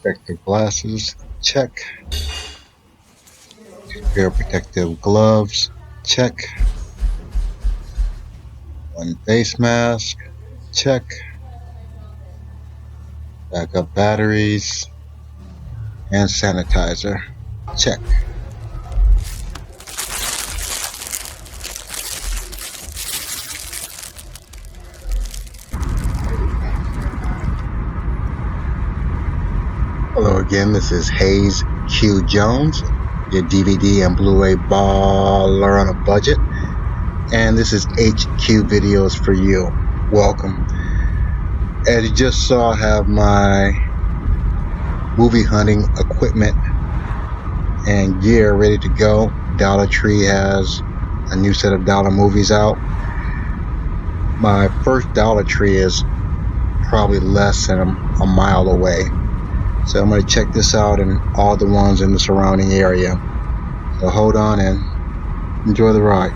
Protective glasses, check. Pair of protective gloves, check. One face mask, check. Backup batteries, hand sanitizer, check. Hello again, this is Hayes Q. Jones, your DVD and Blu-ray baller on a budget. And this is HQ Videos for you. Welcome. As you just saw, I have my movie hunting equipment and gear ready to go. Dollar Tree has a new set of dollar movies out. My first Dollar Tree is probably less than a mile away. So I'm going to check this out and all the ones in the surrounding area. So hold on and enjoy the ride.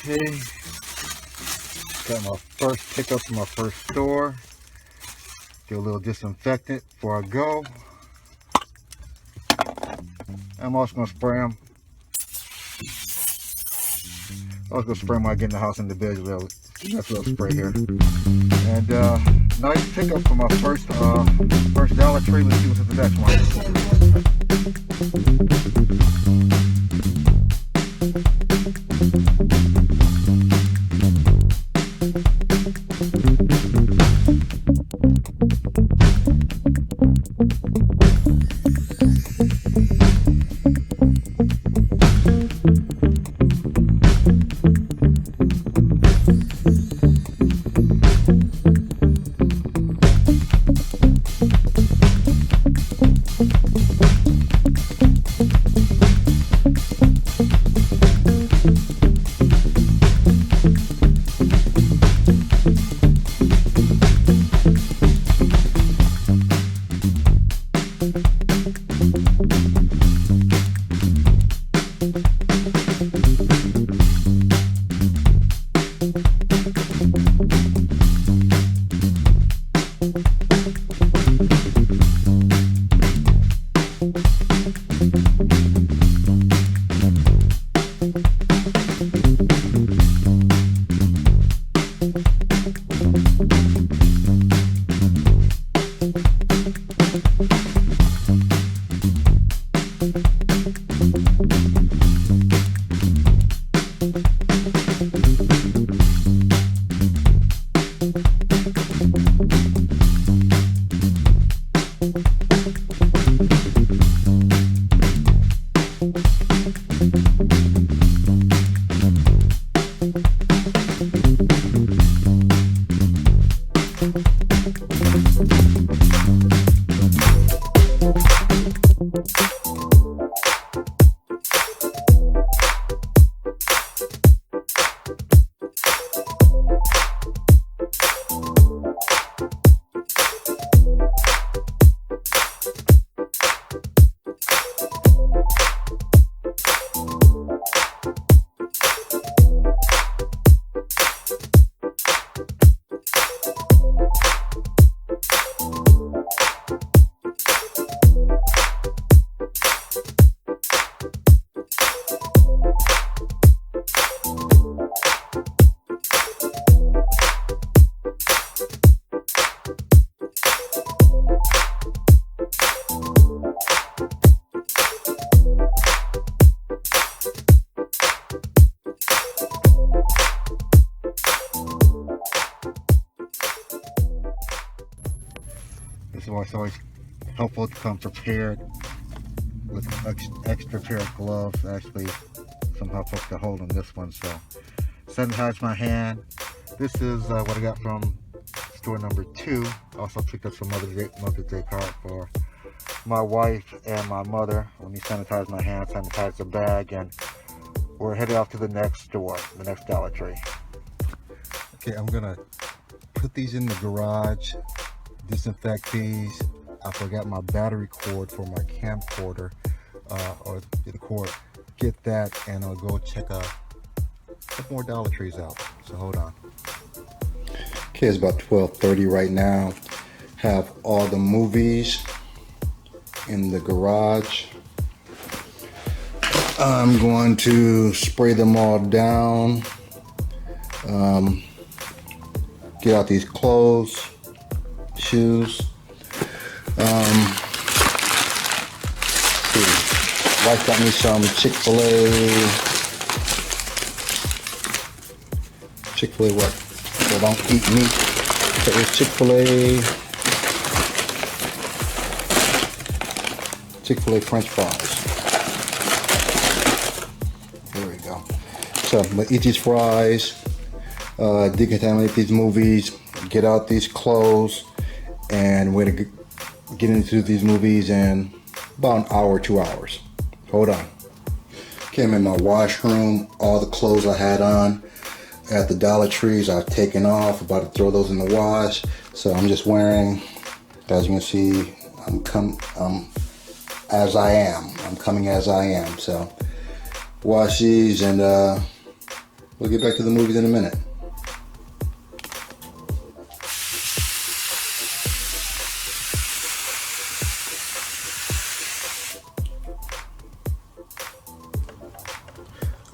Okay, got my first pickup from my first store. Do a little disinfectant before I go. I'm also going to spray them. I was going to spray them when I get in the house individually. That's a little spray here. And nice pickup for my first Dollar Tree. Let's see what's in the next one. This is why it's always helpful to come prepared with extra pair of gloves. Actually, somehow supposed to hold on this one. So, sanitize my hand. This is what I got from store number 2. Also picked up some Mother's Day card for my wife and my mother. Let me sanitize my hand, sanitize the bag, and we're headed off to the next store, the next Dollar Tree. Okay, I'm gonna put these in the garage. Disinfect these. I forgot my battery cord for my camcorder, or the cord. Get that, and I'll go check a couple more Dollar Trees out. So hold on. Okay, it's about 12:30 right now. Have all the movies in the garage. I'm going to spray them all down. Get out these clothes. Shoes. Wife got me some Chick-fil-A. Chick-fil-A what? So don't eat meat. So it's Chick-fil-A. Chick-fil-A French fries. There we go. So I'm gonna eat these fries, decontaminate these movies, get out these clothes, and we're gonna get into these movies in about an hour, 2 hours. Hold on. Okay, I'm in my washroom. All the clothes I had on at the Dollar Trees I've taken off, about to throw those in the wash. So I'm just wearing, as you can see, I'm coming as I am. So wash these and We'll get back to the movies in a minute.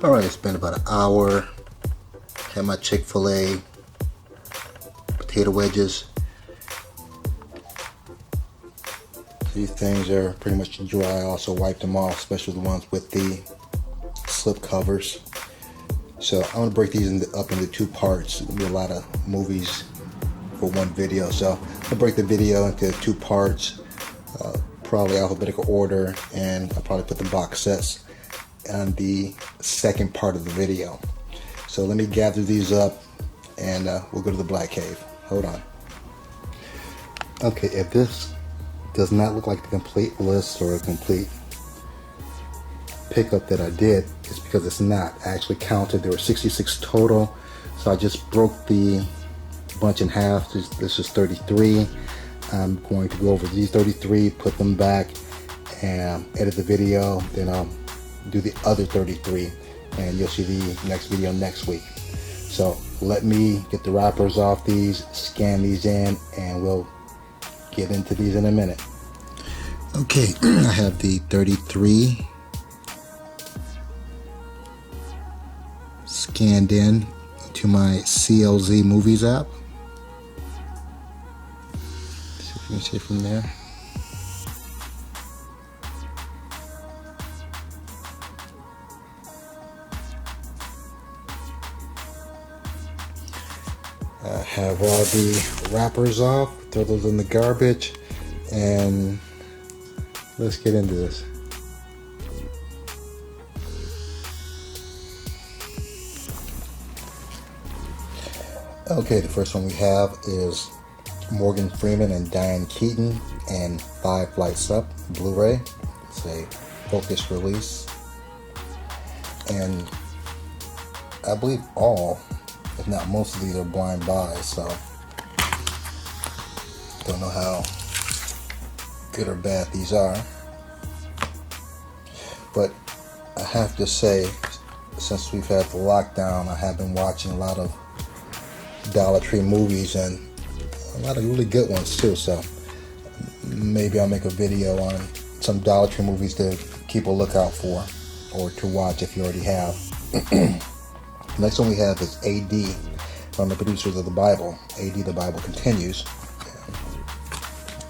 Alright, it's been about an hour. Had my Chick-fil-A potato wedges. These things are pretty much dry. I also wiped them off, especially the ones with the slip covers. So I'm going to break these up into two parts. There'll be a lot of movies for one video. So I'll break the video into two parts, probably alphabetical order, and I'll probably put the box sets on the second part of the video. So let me gather these up and we'll go to the Black Cave. Hold on. Okay, if this does not look like the complete list or a complete pickup that I did, it's because it's not. I actually counted. There were 66 total, so I just broke the bunch in half. This is 33. I'm going to go over these 33, put them back, and edit the video. Then I'll do the other 33, and you'll see the next video next week. So let me get the wrappers off these, scan these in, and we'll get into these in a minute. Okay, I have the 33 scanned in to my CLZ Movies app. See if you can see it from there. I have all the wrappers off, throw those in the garbage, and let's get into this. Okay, the first one we have is Morgan Freeman and Diane Keaton and Five Flights Up Blu-ray. It's a focus release, and I believe all, if not most of these, are blind buys, so don't know how good or bad these are. But I have to say, since we've had the lockdown, I have been watching a lot of Dollar Tree movies, and a lot of really good ones too, so maybe I'll make a video on some Dollar Tree movies to keep a lookout for, or to watch if you already have. Next one we have is AD, from the producers of the Bible. AD, the Bible Continues.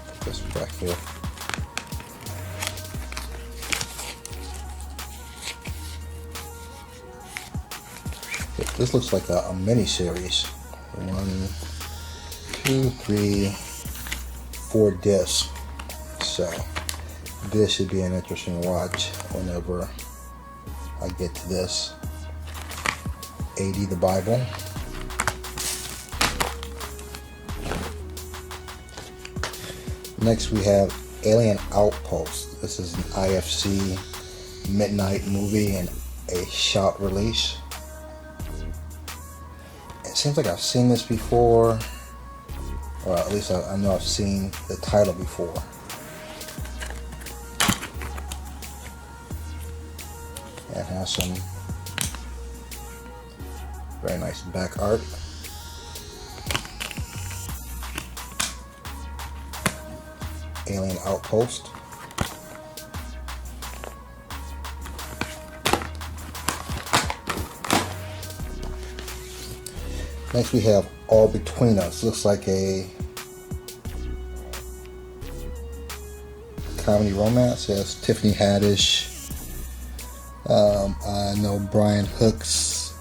Put this back here. This looks like a mini-series. 1, 2, 3, 4 discs. So this should be an interesting watch whenever I get to this. AD, the Bible. Next we have Alien Outpost. This is an IFC midnight movie and a short release. It seems like I've seen this before, or at least I know I've seen the title before. It has some very nice back art. Alien Outpost. Next we have All Between Us. Looks like a comedy romance. It has Tiffany Haddish. I know Brian Hooks.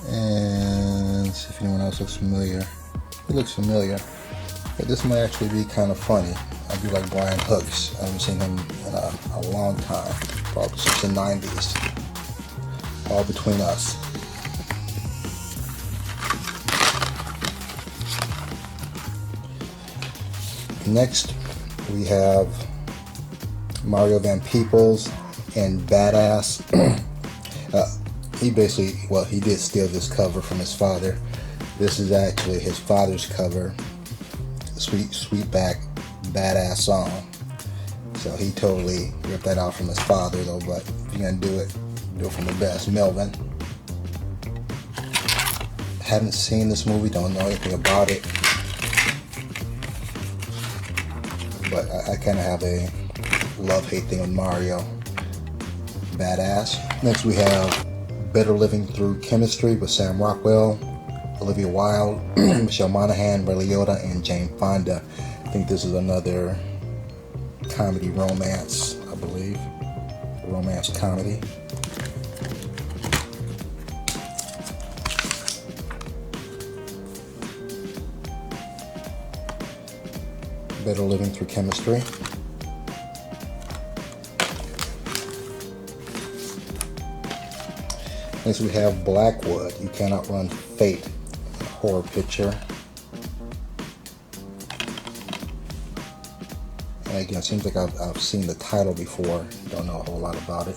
And see if anyone else looks familiar. He looks familiar. But this might actually be kind of funny. I do like Brian Hooks. I haven't seen him in a long time. Probably since the 90s. All Between Us. Next, we have Mario Van Peebles and Badass. He basically, well, he did steal this cover from his father. This is actually his father's cover. Sweetback Badass song. So he totally ripped that out from his father, though. But if you're gonna do it, Do it from the best. Melvin. Haven't seen this movie, don't know anything about it. But I kind of have a love-hate thing with Mario. Badass. Next we have Better Living Through Chemistry with Sam Rockwell, Olivia Wilde, Michelle Monaghan, Ray Liotta, and Jane Fonda. I think this is another comedy romance, I believe. Romance comedy. Better Living Through Chemistry. Next we have Blackwood, You Cannot Run Fate, a horror picture. And again, it seems like I've seen the title before, don't know a whole lot about it.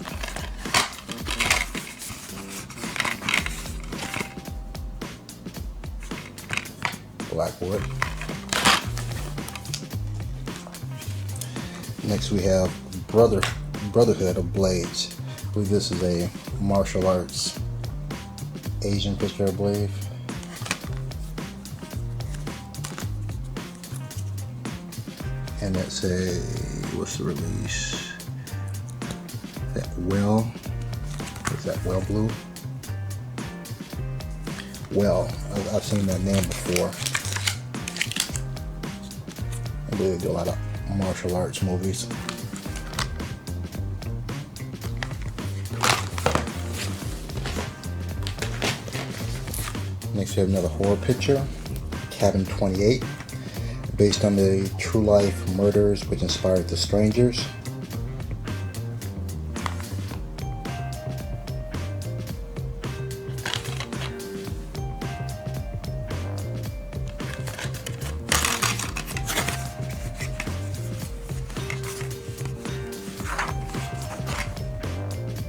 Blackwood. Next we have Brotherhood of Blades. I believe this is a martial arts Asian picture, I believe. And it's a, what's the release? That Well, is that Well Blue? Well, I've seen that name before. I believe they do a lot of martial arts movies. Next we have another horror picture, Cabin 28, based on the true life murders which inspired The Strangers.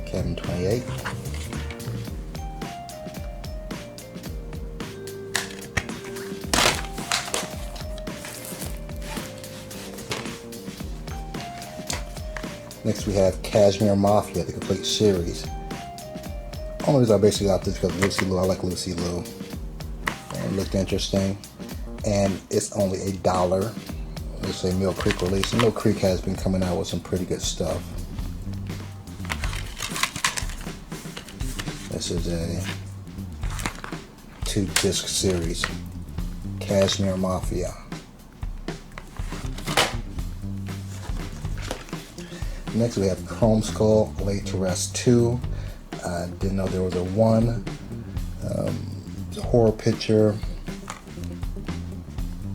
Cabin 28. Next we have Cashmere Mafia, the complete series. Only reason I basically got this because Lucy Liu, I like Lucy Liu. And it looked interesting. And it's only $1. It's a Mill Creek release. And Mill Creek has been coming out with some pretty good stuff. This is a 2-disc series, Cashmere Mafia. Next we have Chrome Skull, Laid to Rest 2. I didn't know there was a 1. Horror picture.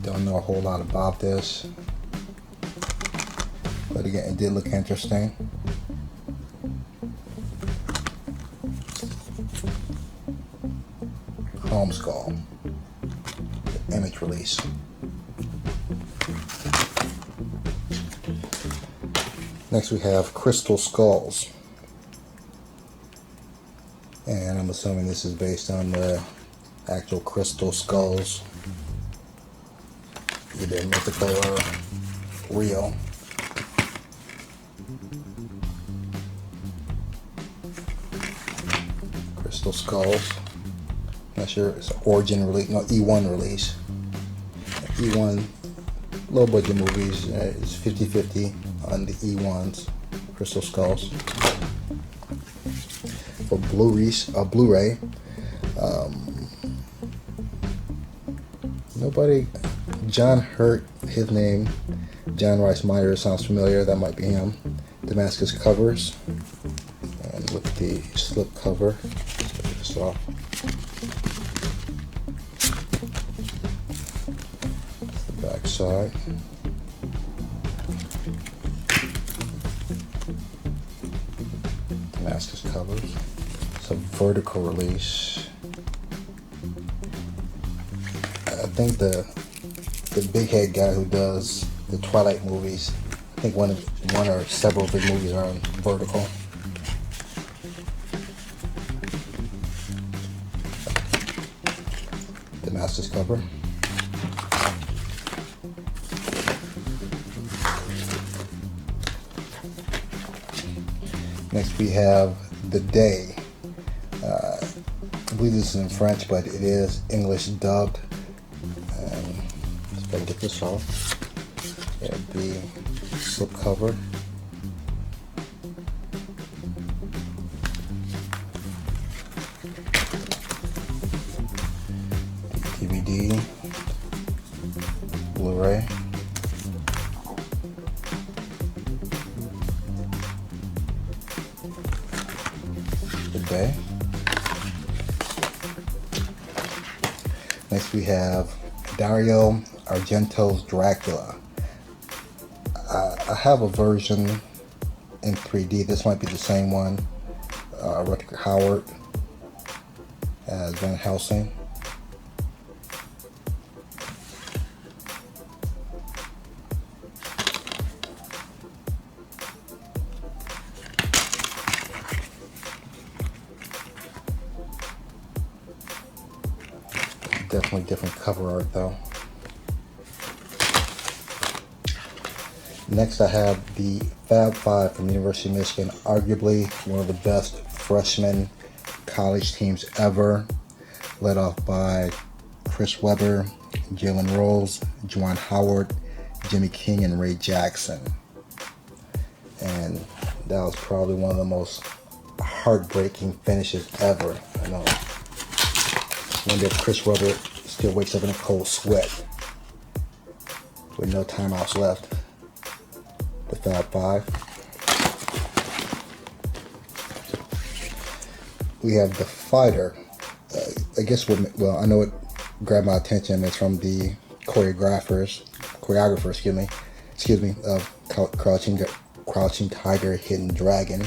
Don't know a whole lot about this. But again, it did look interesting. Chrome Skull, the image release. Next we have Crystal Skulls. And I'm assuming this is based on the actual crystal skulls, either mythical or real. Crystal Skulls. Not sure it's an origin release, no, E1 release. E1 low budget movies, it's 50-50 on the E1s, Crystal Skulls. For Blu-ray, nobody, John Hurt, his name, John Rice Myers sounds familiar, that might be him. Damascus covers, and with the slip cover, let's take this off. The back side. Damascus covers. It's a vertical release. I think the big head guy who does the Twilight movies, I think one or several of his movies are on vertical. Damascus cover. Next we have The Day. I believe this is in French, but it is English dubbed. Just gotta get this off. There's the slip cover. DVD, Blu-ray. The Day. Next we have Dario Argento's Dracula. I have a version in 3D. This might be the same one. Rutger Hauer as Van Helsing. Definitely different cover art though. Next I have the Fab Five from the University of Michigan, arguably one of the best freshman college teams ever, led off by Chris Webber, Jalen Rose, Juwan Howard, Jimmy King, and Ray Jackson. And that was probably one of the most heartbreaking finishes ever. I know. Wonder if Chris Webber still wakes up in a cold sweat with no timeouts left. The Fab Five. We have The Fighter. I guess well, I know it grabbed my attention. It's from the choreographer, of Crouching Tiger, Hidden Dragon.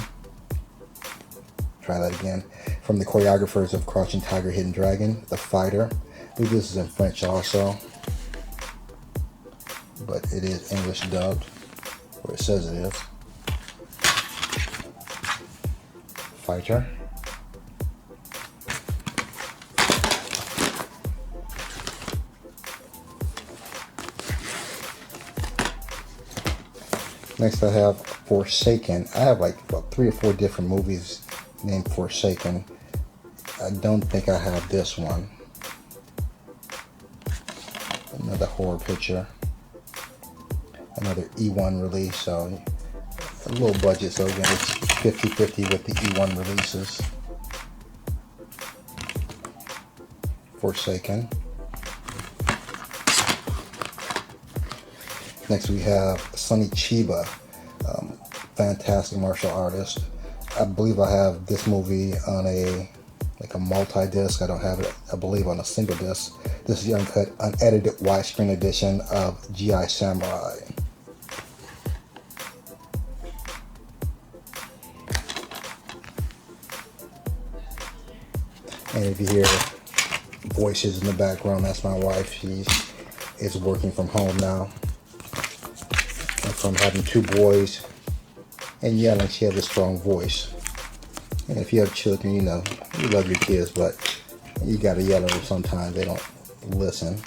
Try that again. From the choreographers of Crouching Tiger, Hidden Dragon, The Fighter. I believe this is in French also, but it is English dubbed, or it says it is. Fighter. Next I have Forsaken. I have like about 3 or 4 different movies named Forsaken. I don't think I have this one. Another horror picture. Another E1 release, so a little budget, so again it's 50-50 with the E1 releases. Forsaken. Next we have Sonny Chiba, fantastic martial artist. I believe I have this movie on a multi-disc. I don't have it, I believe, on a single disc. This is the uncut, unedited widescreen edition of G.I. Samurai. And if you hear voices in the background, that's my wife. She is working from home now. And from having 2 boys and yelling, she has a strong voice. And if you have children, you know, you love your kids, but you gotta yell at them sometimes. They don't listen.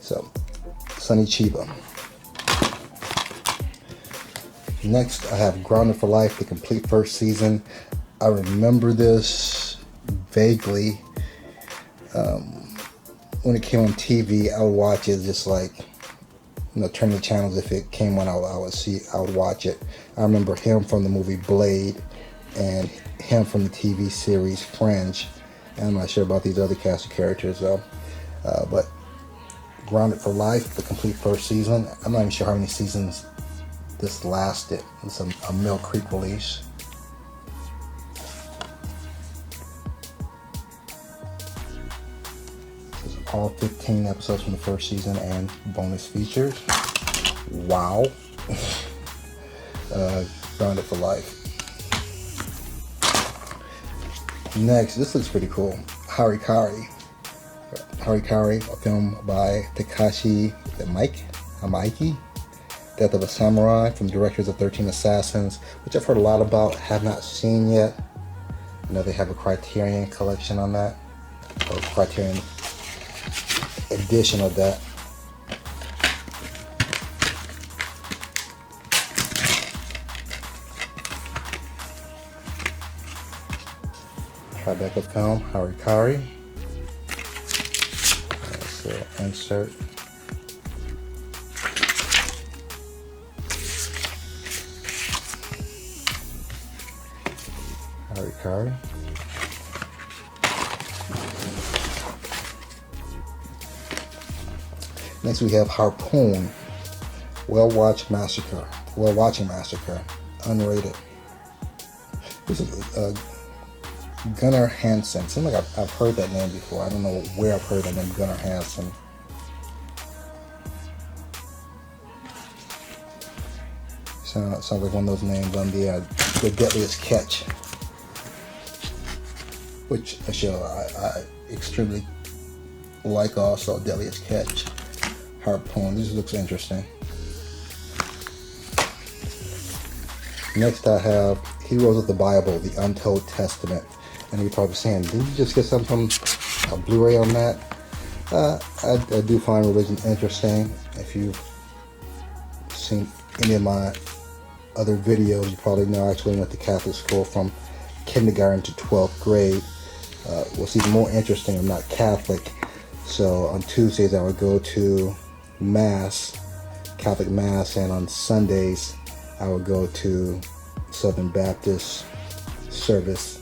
So, Sonny Chiba. Next, I have Grounded for Life, the complete first season. I remember this vaguely. When it came on TV, I would watch it just like, you know, turn the channels. If it came on, I would watch it. I remember him from the movie Blade and him from the TV series Fringe. And I'm not sure about these other cast of characters though. But Grounded for Life, the complete first season. I'm not even sure how many seasons this lasted. It's a Mill Creek release. All 15 episodes from the first season and bonus features. Wow. Grounded for Life. Next, this looks pretty cool. Harikari, a film by Takashi Hamaiki. Death of a Samurai, from directors of 13 Assassins, which I've heard a lot about, have not seen yet. I know they have a Criterion collection on that, or Criterion edition of that. Tribeca film, Harikari. So insert. Harikari. Next we have Harpoon, Watching Massacre, unrated. This is Gunnar Hansen. Seems like I've heard that name before. I don't know where I've heard that name, Gunnar Hansen. Sounds like one of those names on the Deadliest Catch, which a show I extremely like also, Deadliest Catch. Harpoon, this looks interesting. Next I have Heroes of the Bible, the Untold Testament. And you're probably saying, didn't you just get something from a Blu-ray on that? I do find religion interesting. If you've seen any of my other videos, you probably know I actually went to Catholic school from kindergarten to 12th grade. What's even more interesting, I'm not Catholic. So on Tuesdays I would go to Mass, Catholic Mass, and on Sundays I would go to Southern Baptist service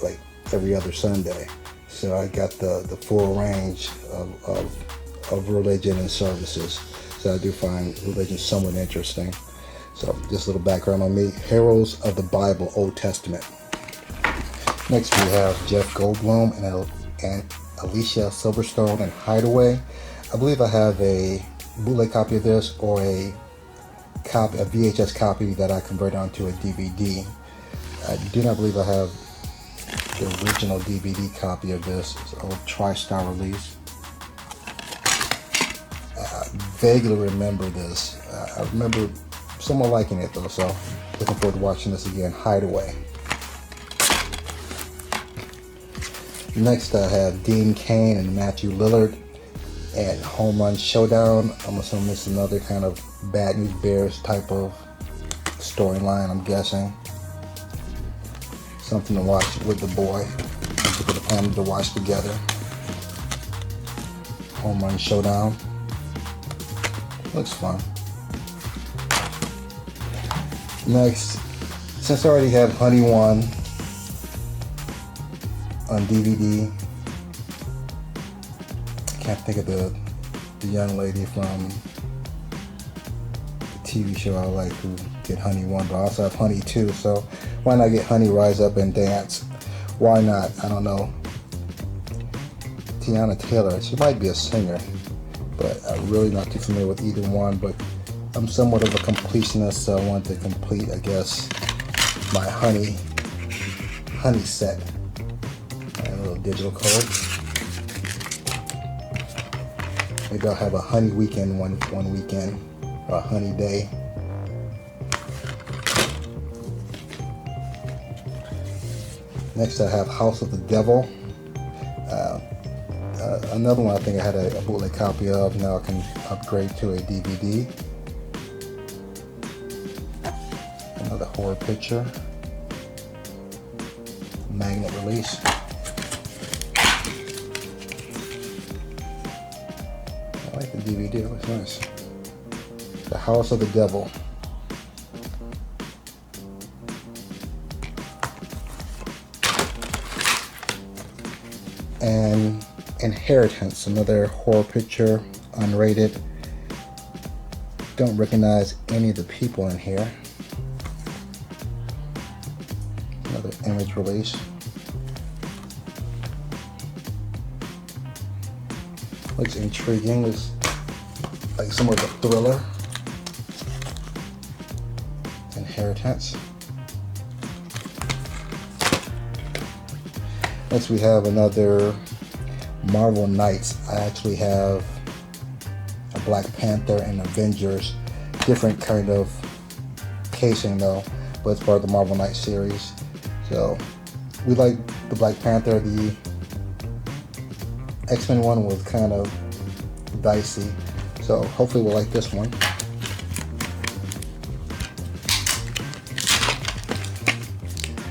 like every other Sunday. So I got the full range of religion and services. So I do find religion somewhat interesting. So just a little background on me. Heroes of the Bible, Old Testament. Next we have Jeff Goldblum and Alicia Silverstone and Hideaway. I believe I have a bootleg copy of this, or a VHS copy that I converted onto a DVD. I do not believe I have the original DVD copy of this. It's an old TriStar release. I vaguely remember this. I remember somewhat liking it though, so looking forward to watching this again. Hideaway. Next I have Dean Cain and Matthew Lillard and Home Run Showdown. I'm assuming this is another kind of Bad News Bears type of storyline, I'm guessing. Something to watch with the boy, something for the family to watch together. Home Run Showdown. Looks fun. Next, since I already have Honey One on DVD, I can't think of the young lady from the TV show I like who did Honey One, but I also have Honey Two, so why not get Honey Rise Up and Dance? Why not? I don't know. Tiana Taylor, she might be a singer, but I'm really not too familiar with either one, but I'm somewhat of a completionist, so I want to complete, I guess, my honey set. And a little digital code. Maybe I'll have a honey weekend one weekend, or a honey day. Next I have House of the Devil. Another one I think I had a bootleg copy of. Now I can upgrade to a DVD. Another horror picture. Magnet release. I like the DVD, it looks nice. The House of the Devil. And Inheritance, another horror picture, unrated. Don't recognize any of the people in here. Another image release. Looks intriguing, looks like somewhat of a thriller. Inheritance. Next we have another Marvel Knights. I actually have a Black Panther and Avengers, different kind of casing though, but it's part of the Marvel Knights series. So we like the Black Panther. The X-Men one was kind of dicey, so hopefully we'll like this one.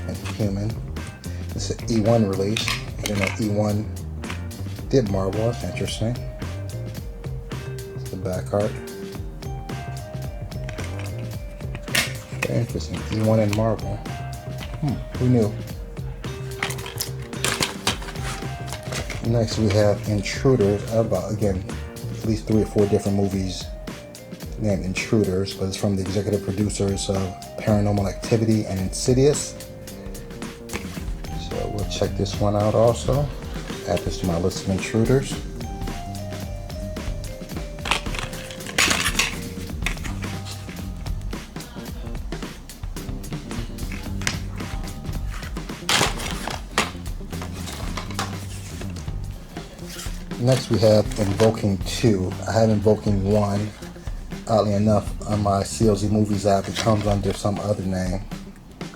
And Human. It's an E1 release. I didn't know E1 did Marvel. That's interesting. It's the back art. Very interesting. E1 and Marvel. Who knew? Next we have Intruders. About, again, at least 3 or 4 different movies named Intruders, but it's from the executive producers of Paranormal Activity and Insidious. So we'll check this one out also. Add this to my list of Intruders. Next we have Invoking 2. I have Invoking 1. Oddly enough, on my CLZ Movies app, it comes under some other name.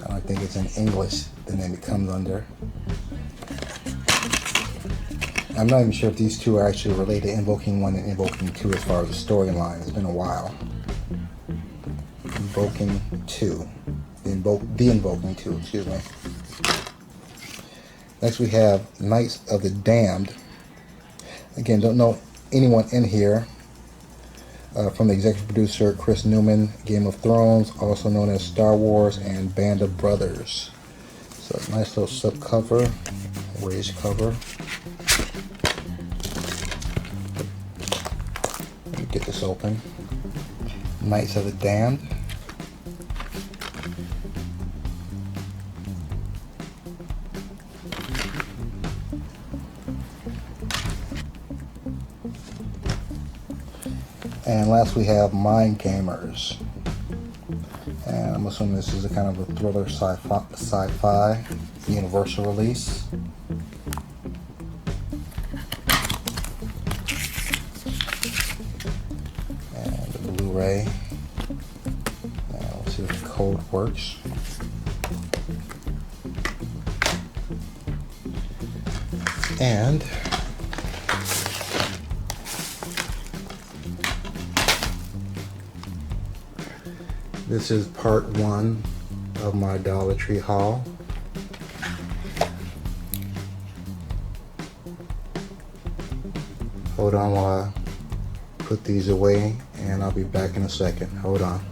I don't think it's in English, the name it comes under. I'm not even sure if these two are actually related, Invoking 1 and Invoking 2, as far as the storyline. It's been a while. Invoking 2. The Invoking 2, excuse me. Next we have Knights of the Damned. Again, don't know anyone in here. From the executive producer Chris Newman, Game of Thrones, also known as Star Wars, and Band of Brothers. So nice little slip cover, raised cover. Let me get this open. Knights of the Damned. And last we have Mind Gamers. And I'm assuming this is a kind of a thriller sci-fi universal release. And the Blu-ray. Now let's see if the code works. And this is part 1 of my Dollar Tree haul. Hold on while I put these away, and I'll be back in a second. Hold on.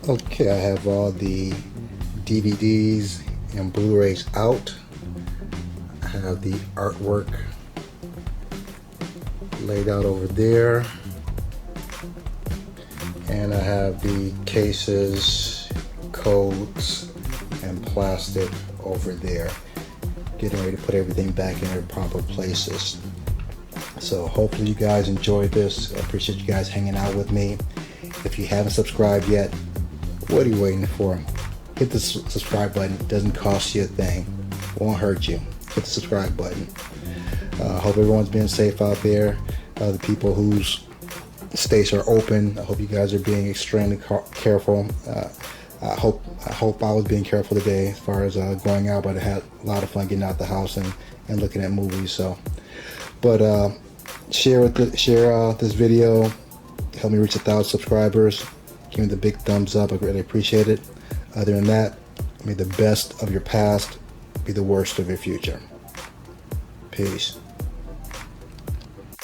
Okay, I have all the DVDs and Blu-rays out. I have the artwork laid out over there. And I have the cases, codes, and plastic over there. Getting ready to put everything back in their proper places. So hopefully you guys enjoyed this. I appreciate you guys hanging out with me. If you haven't subscribed yet, what are you waiting for? Hit the subscribe button. It doesn't cost you a thing. Won't hurt you. Hit the subscribe button. Hope everyone's being safe out there. The people whose states are open, I hope you guys are being extremely careful. I hope I was being careful today as far as going out, but I had a lot of fun getting out the house and looking at movies. So, but share this video. Help me reach 1,000 subscribers. Give me the big thumbs up. I really appreciate it. Other than that, may the best of your past be the worst of your future. Peace.